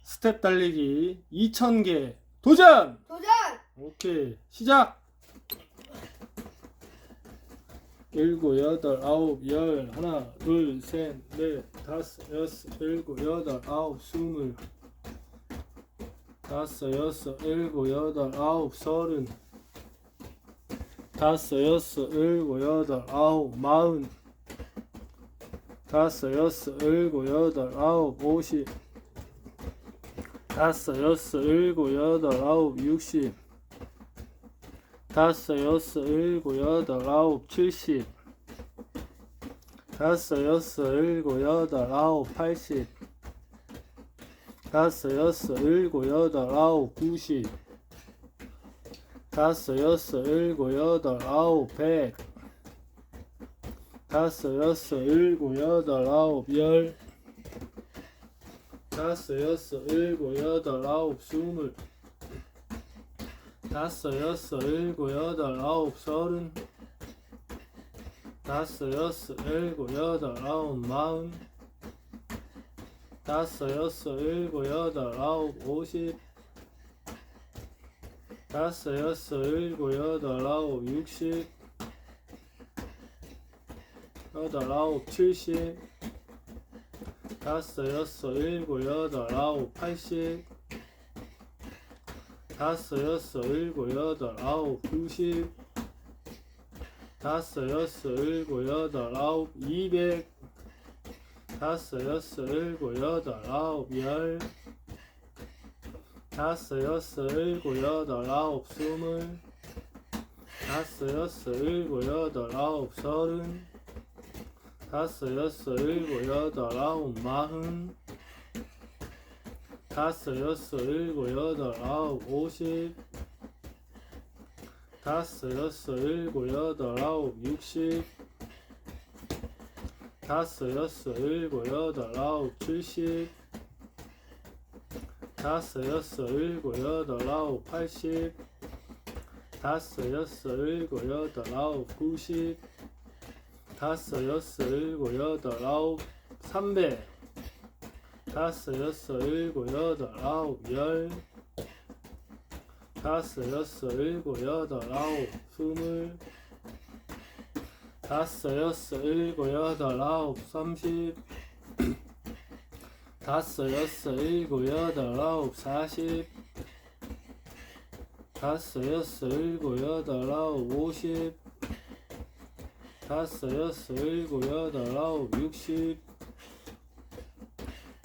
스텝 달리기 2000개 도전! 도전! 오케이 시작! 7, 8, 9, 10 하나, 둘, 셋, 넷, 다섯, 여섯, 일곱, 여덟, 아홉, 20 다섯, 여섯, 일곱, 여덟, 아홉, 30 다섯, 여섯, 일곱, 여덟, 아홉, 40 다섯, 여섯, 일곱, 여덟, 아홉, 50 다섯, 여섯, 일곱, 여덟, 아홉, 60 다섯, 여섯, 일곱, 여덟, 아홉, 70 다섯, 여섯, 일곱, 여덟, 아홉, 80 다섯, 여섯, 일곱, 여덟, 아홉, 90 다섯, 여섯, 일곱, 여덟, 아홉, 100 다섯, 여섯, 일곱, 여덟, 아홉, 10 다섯, 여섯, 일곱, 여덟, 아홉, 20 다섯, 여섯, 일곱, 여덟, 아홉, 30 다섯, 여섯, 일곱, 여덟, 아홉, 40 다섯, 여섯, 일곱, 여덟, 아홉, 50 다섯, 여섯, 일곱, 여덟, 아홉, 60 여덟, 아홉, 70 다섯, 여섯, 일곱, 여덟, 아홉, 80 다섯, 여섯, 일곱, 여덟, 아홉, 90 다섯, 여섯, 일곱, 여덟, 아홉, 200 다섯, 여섯, 일곱, 여덟, 아홉, 10 다섯, 여섯, 일곱, 여덟, 아홉, 20 다섯, 여섯, 일곱, 여덟, 아홉, 30 다섯, 여섯, 일곱, 여덟, 아홉, 40 다섯, 여섯, 일곱, 여덟, 아홉, 50 다섯, 여섯, 일곱, 여덟, 아홉, 60 다섯, 여섯, 일곱, 여덟, 아홉, 70 다섯, 여섯, 일곱, 여덟, 아홉, 80 다섯, 여섯, 일곱, 여덟, 아홉, 90 다섯, 여섯, 일곱, 여덟, 아홉, 300 다섯, 여섯, 일곱, 여덟, 아홉, 10 다섯, 여섯, 일곱, 여덟, 아홉, 20 다섯, 여섯, 일곱, 여덟, 아홉, 30 다섯, 여섯, 일곱, 여덟, 아홉, 40 다섯, 여섯, 일곱, 여덟, 아홉, 50 다섯, 여섯, 일곱, 여덟, 아홉, 60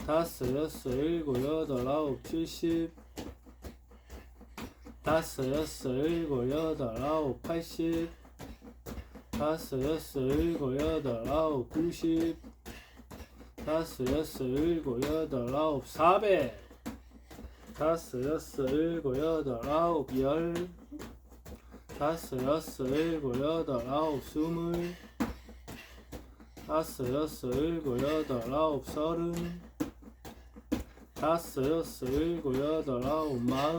다섯, 여섯, 일곱, 여덟, 아홉, 70 다섯, 여섯, 일곱, 여덟, 아홉, 80 다섯, 여섯, 일곱, 여덟, 아홉, 90 다섯, 여섯, 일곱, 여덟, 아홉, 400 다섯, 여섯, 일곱, 여덟, 아홉, 10 다섯, 여섯, 일곱, 여덟, 아홉, 20 다섯, 여섯, 일곱, 여덟, 아홉, 30 다섯, 여섯, 일곱, 여덟, 아홉, 40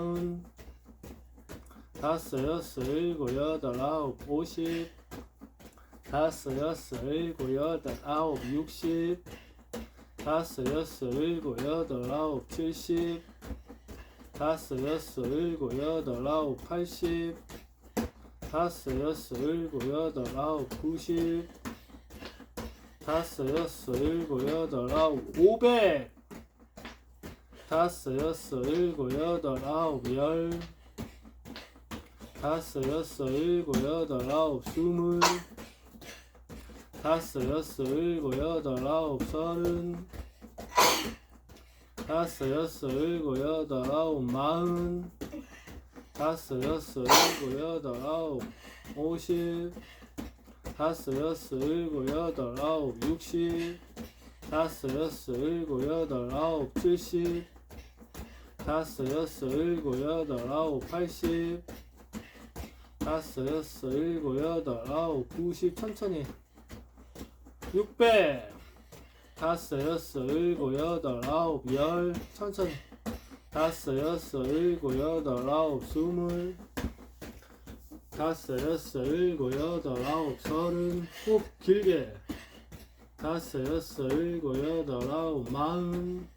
다섯, 여섯, 일곱, 여덟, 아홉, 50 다섯, 여섯, 일곱, 여덟, 아홉, 60 다섯, 여섯, 일곱, 여덟, 아홉, 70 다섯, 여섯, 일곱, 여덟, 아홉, 80 다섯, 여섯, 일곱, 여덟, 아홉, 90 다섯, 여섯, 일곱, 여덟, 아홉, 500 다섯, 여섯, 일곱, 여덟, 아홉, 10 다섯, 여섯, 일곱, 여덟, 아홉, 20 다섯, 여섯, 일곱, 여덟, 아홉, 30 다섯, 여섯, 일곱, 여덟, 아홉, 40 다섯, 여섯, 일곱, 여덟, 아홉, 50 다섯, 여섯, 일곱, 여덟, 아홉, 60 다섯, 여섯, 일곱, 여덟, 아홉, 70 다섯, 여섯, 일곱, 여덟, 아홉, 80 다섯, 여섯, 일곱, 여덟, 아홉, 90 천천히 600 다섯, 여섯, 일곱, 여덟, 아홉, 10 천천히 다섯, 여섯, 일곱, 여덟, 아홉, 20 다섯, 여섯, 일곱, 여덟, 아홉, 30 후 길게 다섯, 여섯, 일곱, 여덟, 아홉, 40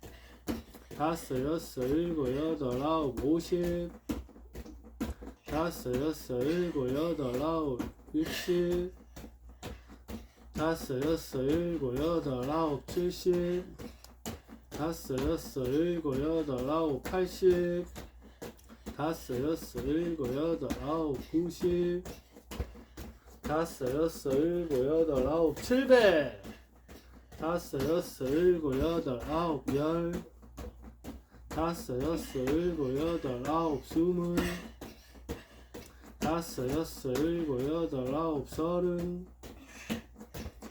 다섯 여섯 일곱 여덟 아홉 50 다섯 여섯 일곱 여덟 아홉 60 다섯 여섯 일곱 여덟 아홉 70 다섯 여섯 일곱 여덟 아홉 80 다섯 여섯 일곱 여덟 아홉 90 다섯 여섯 일곱 여덟 아홉 700 다섯 여섯 일곱 여덟 아홉 10 다섯 여섯 일곱 여덟 아홉 20 다섯 여섯 일곱 여덟 아홉 30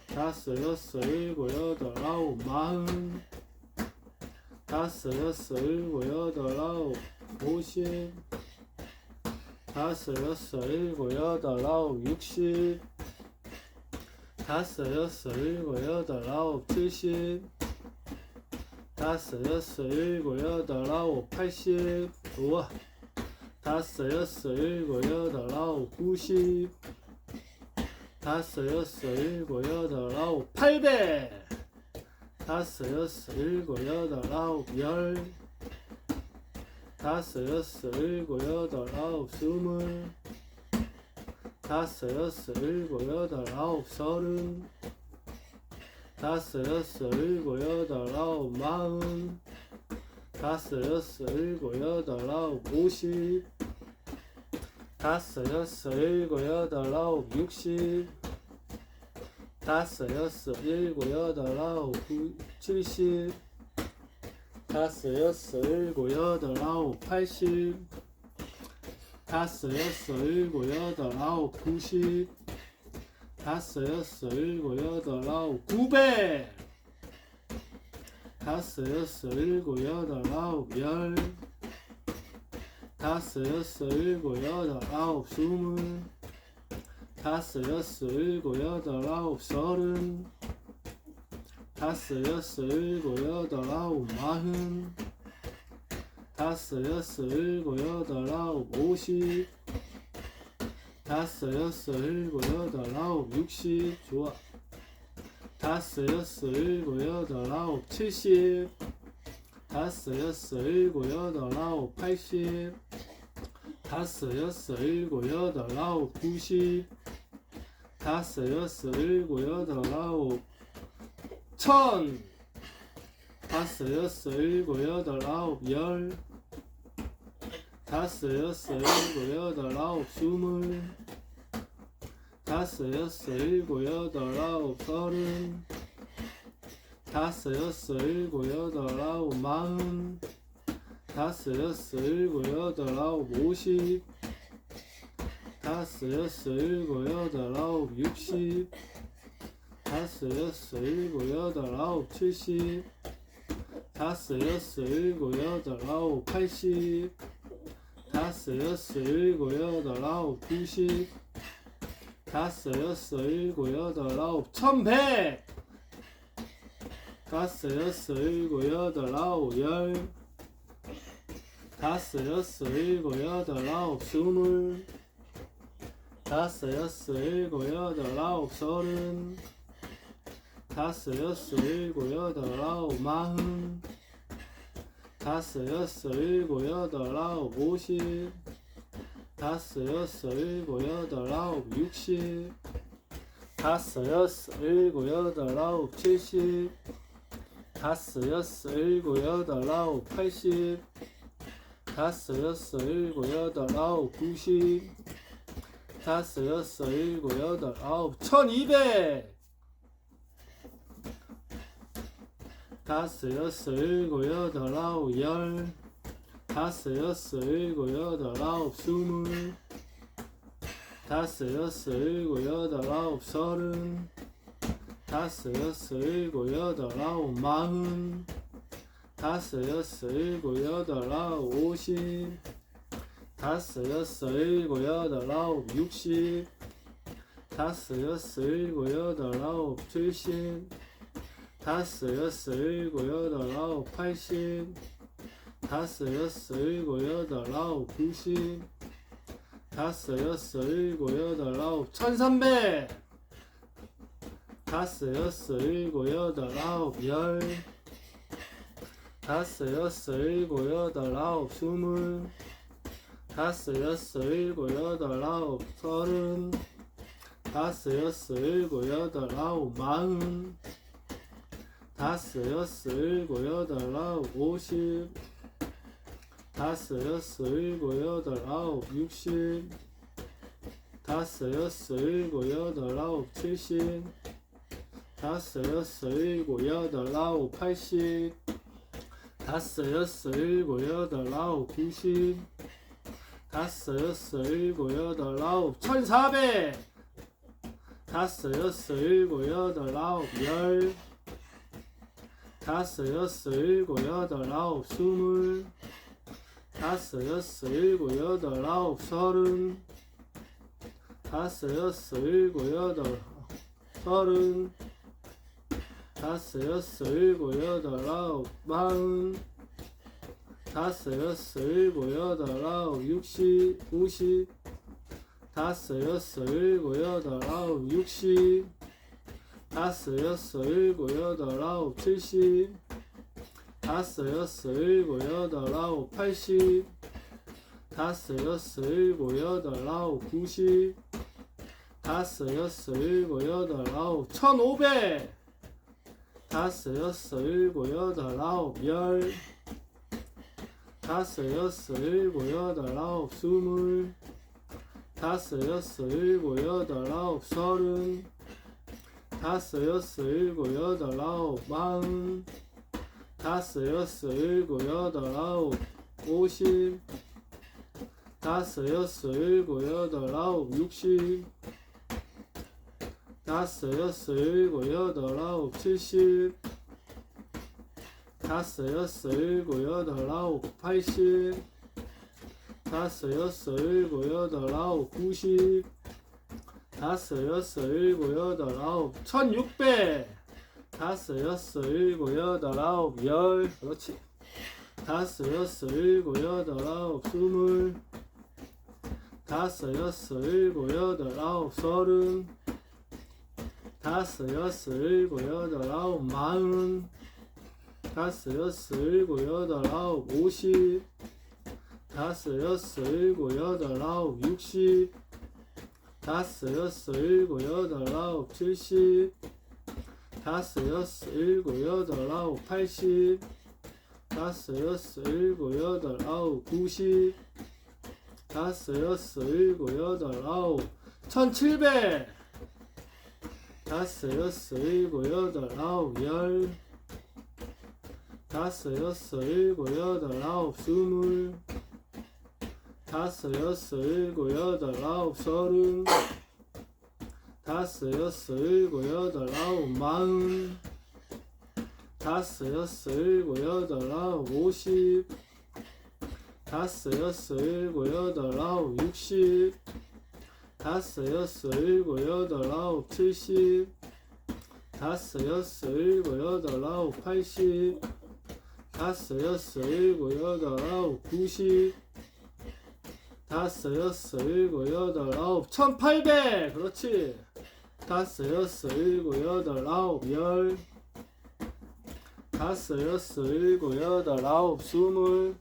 다섯 여섯 일곱 여덟 아홉 40 다섯 여섯 일곱 여덟 아홉 50 다섯 여섯 일곱 여덟 아홉 60 다섯 여섯 일곱 여덟 아홉 70 다섯 여섯 일곱 여덟 아홉 80 우와 다섯 여섯 일곱 여덟 아홉 90 다섯 여섯 일곱 여덟 아홉 800 다섯 여섯 일곱 여덟 아홉 10 다섯 여섯 일곱 여덟 아홉 20 다섯 여섯 일곱 여덟 아홉 30 다섯 여섯 일곱 여덟 아홉 40 다섯 여섯 일곱 여덟 아홉 50 다섯 여섯 일곱 여덟 아홉 60 다섯 여섯 일곱 여덟 아홉 70 다섯 여섯 일곱 여덟 아홉 80 다섯 여섯 일곱 여덟 아홉 90 다섯 여섯 일곱 여덟 아홉 900 다섯 여섯 일곱 여덟 아홉 10 다섯 여섯 일곱 여덟 아홉 20 다섯 여섯 일곱 여덟 아홉 30 다섯 여섯 일곱 여덟 아홉 40 다섯 여섯 일곱 여덟 아홉 50 다섯 여섯 일곱 여덟 아홉 60 좋아 다섯 여섯 일곱 여덟 아홉 70 다섯 여섯 일곱 여덟 아홉 80 다섯 여섯 일곱 여덟 아홉 90 다섯 여섯 일곱 여덟 아홉 1000 다섯 여섯 일곱 여덟 아홉 10 다섯 여섯 일곱 여덟 아홉 20 다섯 여섯 일곱 여덟 아홉 30 다섯 여섯 일곱 여덟 아홉 40 다섯 여섯 일곱 여덟 아홉 50 다섯 여섯 일곱 여덟 아홉 60 다섯 여섯 일곱 여덟 아홉 70 다섯 여섯 일곱 여덟 아홉 80 다섯 여섯 일곱 여덟 아홉 90 다섯 여섯 일곱 여덟 아홉 1100 다섯 여섯 일곱 여덟 아홉 10 다섯 여섯 일곱 여덟 아홉 20 다섯 여섯 일곱 여덟 아홉 30 다섯 여섯 일곱 여덟 아홉 40 다섯 여섯 일곱 여덟 아홉 50 다섯 여섯 일곱 여덟 아홉 60 다섯 여섯 일곱 여덟 아홉 70 다섯 여섯 일곱 여덟 아홉 80 다섯 여섯 일곱 여덟 아홉 90 다섯 여섯 일곱 여덟 아홉 1200 다섯 여섯 일곱 여덟 아홉 10 다섯 여섯 일곱 여덟 아홉 20 다섯 여섯 일곱 여덟 아홉 30 다섯 여섯 일곱 여덟 아홉 40 다섯 여섯 일곱 여덟 아홉 50 다섯 여섯 일곱 여덟 아홉 60 다섯 여섯 일곱 여덟 아홉 70 다섯 여섯 일곱 여덟 아홉 80 다섯 여섯 일곱 여덟 아홉 90 다섯 여섯 일곱 여덟 아홉 1300 다섯 여섯 일곱 여덟 아홉 10 다섯 여섯 일곱 여덟 아홉 스물 다섯 여섯 일곱 여덟 아홉 서른 다섯 여섯 일곱 여덟 아홉 마흔 다섯 여섯 일곱 여덟 아홉 50 다섯 여섯 일곱 여덟 아홉 60 다섯 여섯 일곱 여덟 아홉 70 다섯 여섯 일곱 여덟 아홉 80 다섯 여섯 일곱 여덟 아홉 90 다섯 여섯 일곱 여덟 아홉 1400 다섯 여섯 일곱 여덟 아홉 10 다섯 여섯 일곱 여덟 아홉 20 다섯 여섯 일곱 여덟 아홉 30 다섯 여섯 일곱 여덟 30 다섯 여섯 일곱 여덟 아홉 40 다섯 여섯 일곱 여덟 아홉 60 50 다섯 여섯 일곱 여덟 아홉 60 다섯 여섯 일곱 여덟 아홉 70 다섯 여섯 일곱 여덟 아홉 80 다섯 여섯 일곱 여덟 아홉 90 다섯 여섯 일곱 여덟 아홉 1500 다섯 여섯 일곱 여덟 아홉 10 다섯 여섯 일곱 여덟 아홉 20 다섯 여섯 일곱 여덟 아홉 30 다섯 여섯 일곱 여덟 아홉 40 다섯 여섯 일곱 여덟 아홉 50 다섯 여섯 일곱 여덟 아홉 60 다섯 여섯 일곱 여덟 아홉 70 다섯 여섯 일곱 여덟 아홉 80 다섯 여섯 일곱 여덟 아홉 90 다섯 여섯 일곱 여덟 아홉 1600 다섯 여섯 일곱 여덟 아홉 10 그렇지 다섯 여섯 일곱 여덟 아홉 20 다섯 여섯 일곱 여덟 아홉 30 다섯 여섯 일곱 여덟 아홉 40 다섯 여섯 일곱 여덟 아홉 50 다섯 여섯 일곱 여덟 아홉 60 다섯 여섯 일곱 여덟 아홉 70 다섯 여섯 일곱 여덟 아홉 80 다섯 여섯 일곱 여덟 아홉 90 다섯 여섯 일곱 여덟 아홉 1700 다섯 여섯 일곱 여덟 아홉 10 다섯 여섯 일곱 여덟 아홉 20 다섯 여섯 일곱 여덟 아홉 30 다섯 여섯 일곱 여덟 아홉 40 다섯 여섯 일곱 여덟 아홉 50 다섯 여섯 일곱 여덟 아홉 60 다섯 여섯 일곱 여덟 아홉 70 다섯 여섯 일곱 여덟 아홉 80 다섯 여섯 일곱 여덟 아홉 90 다섯 여섯 일곱 여덟 아홉 1800 그렇지 다섯 여섯 일곱 여덟 아홉 10 다섯 여섯 일곱 여덟 아홉 20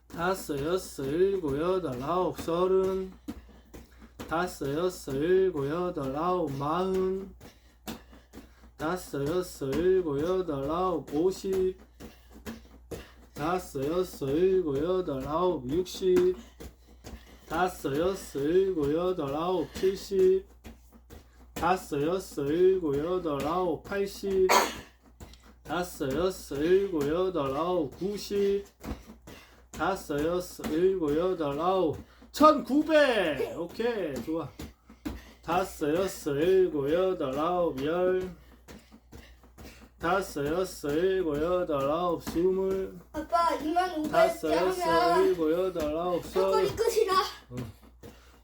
다섯 여섯 일곱 여덟 아홉 30 다섯 여섯 일곱 여덟 아홉 40 다섯 여섯 일곱 여덟 아홉 50 다섯 여섯 일곱 여덟 아홉 60 다섯 여섯 일곱 여덟 아홉 70 다섯 여섯 일곱 여덟 아홉 80 다섯 여섯 일곱 여덟 아홉 90 다섯 여섯 일곱 여덟 아홉 1900 오케이 좋아 다섯 여섯 일곱 여덟 아홉 10 다섯 여섯 일곱 여덟 아홉 20 아빠 2500 다섯 여섯 하면 일곱 여덟 아홉 턱걸이 30 끝이라.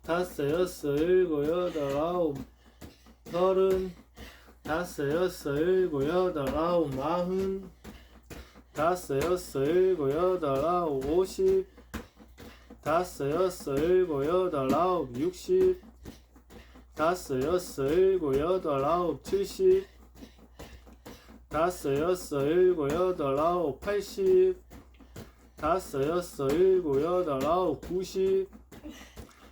다섯 여섯 일곱 여덟 아홉 30 다섯 여섯 일곱 여덟 아홉 40 다섯 여섯 일곱 여덟 아홉 50 다섯 여섯 일곱 여덟 아홉 60 다섯 여섯 일곱 여덟 아홉 70 다섯 여섯 일곱 여덟 아홉 80 다섯 여섯 일곱 여덟 아홉 90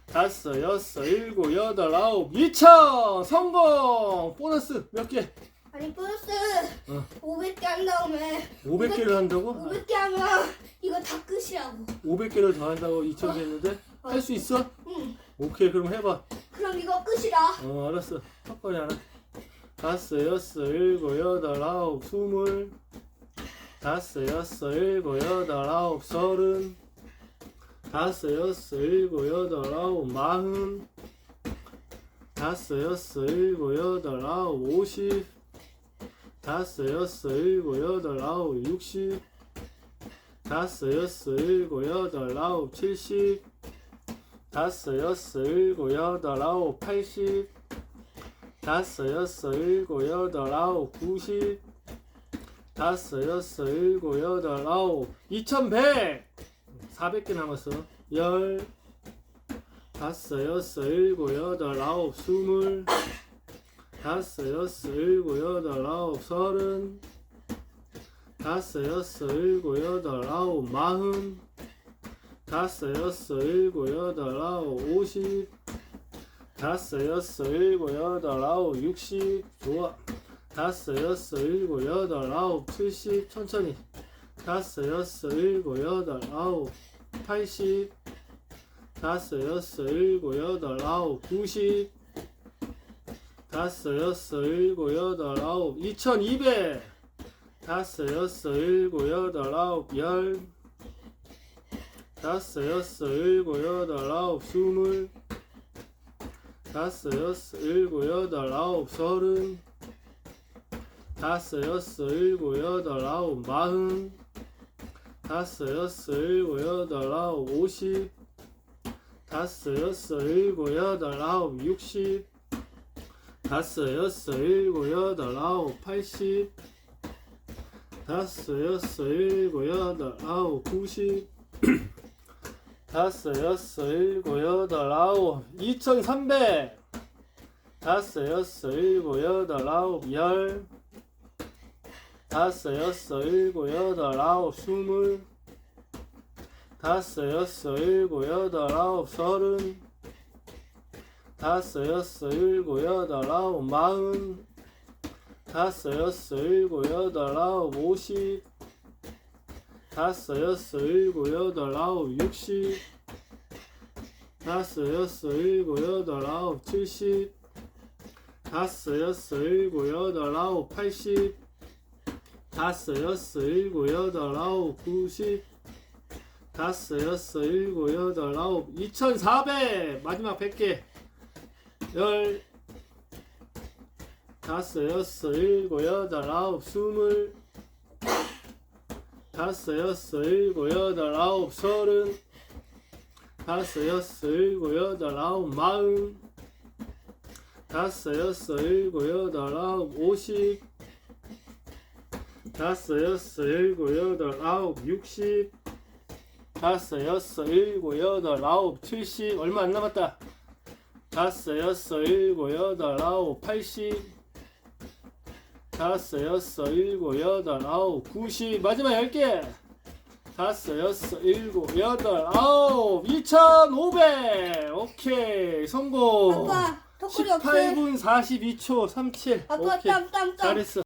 다섯 여섯 일곱 여덟 아홉 2000 성공! 보너스 몇 개? 아니 플러스 어. 500개 한 다음에 500개를 한다고? 500개 하면 이거 다 끝이라고. 500개를 더 한다고 2000개 했는데? 할 수 있어? 응. 오케이 그럼 해봐. 그럼 이거 끝이다. 알았어. 턱걸이 하나. 다섯 여섯 일곱 여덟 아홉 20 다섯 여섯 일곱 여덟 아홉 30 다섯 여섯 일곱 여덟 아홉 40 다섯 여섯 일곱 여덟 아홉 50 다섯 여섯 일곱 여덟 아홉 60 다섯 여섯 일곱 여덟 아홉 70 다섯 여섯 일곱 여덟 아홉 80 다섯 여섯 일곱 여덟 아홉 90 다섯 여섯 일곱 여덟 아홉 2100 400개 남았어. 10 다섯 여섯 일곱 여덟 아홉 20 다섯 여섯 일곱 여덟 아홉 30 다섯 여섯 일곱 여덟 아홉 40 다섯 여섯 일곱 여덟 아홉 50 다섯 여섯 일곱 여덟 아홉 60 좋아. 다섯 여섯 일곱 여덟 아홉 70 천천히. 다섯 여섯 일곱 여덟 아홉 80 다섯 여섯 일곱 여덟 아홉 90 다섯 여섯 일곱 여덟 아홉 2200 다섯 여섯 일곱 여덟 아홉 10 다섯 여섯 일곱 여덟 아홉 20 다섯 여섯 일곱 여덟 아홉 30 다섯 여섯 일곱 여덟 아홉 40 다섯 여섯 일곱 여덟 아홉 50 다섯 여섯 일곱 여덟 아홉 60 다섯 여섯 일곱 여덟 아홉 80 다섯 여섯 일곱 여덟 아홉 90 다섯 여섯 일곱 여덟 아홉 2300 다섯 여섯 일곱 여덟 아홉 10 다섯 여섯 일곱 여덟 아홉 20 다섯 여섯 일곱 여덟 아홉 30 다섯 여섯 일곱 여덟 아홉 40 다섯 여섯 일곱 여덟 아홉 50 다섯 여섯 일곱 여덟 아홉 60 다섯 여섯 일곱 여덟 아홉 70 다섯 여섯 일곱 여덟 아홉 80 다섯 여섯 일곱 여덟 아홉 90 다섯 여섯 일곱 여덟 아홉 2400 마지막 100개 10 다섯 여섯 일곱 여덟 아홉 20 다섯 여섯 일곱 여덟 아홉 30 다섯 여섯 일곱 여덟 아홉 40 다섯 여섯 일곱 여덟 아홉 50 다섯 여섯 일곱 여덟 아홉 60 다섯 여섯 일곱 여덟 아홉 70 얼마 안 남았다. 다섯 여섯 일곱 여덟 아홉 80 다섯 여섯 일곱 여덟 아홉 90 마지막 10개 다섯 여섯 일곱 여덟 아홉 2500 오케이 성공. 아빠 턱걸이 없애. 18분 42초 37 아빠 오케이 땀. 잘했어.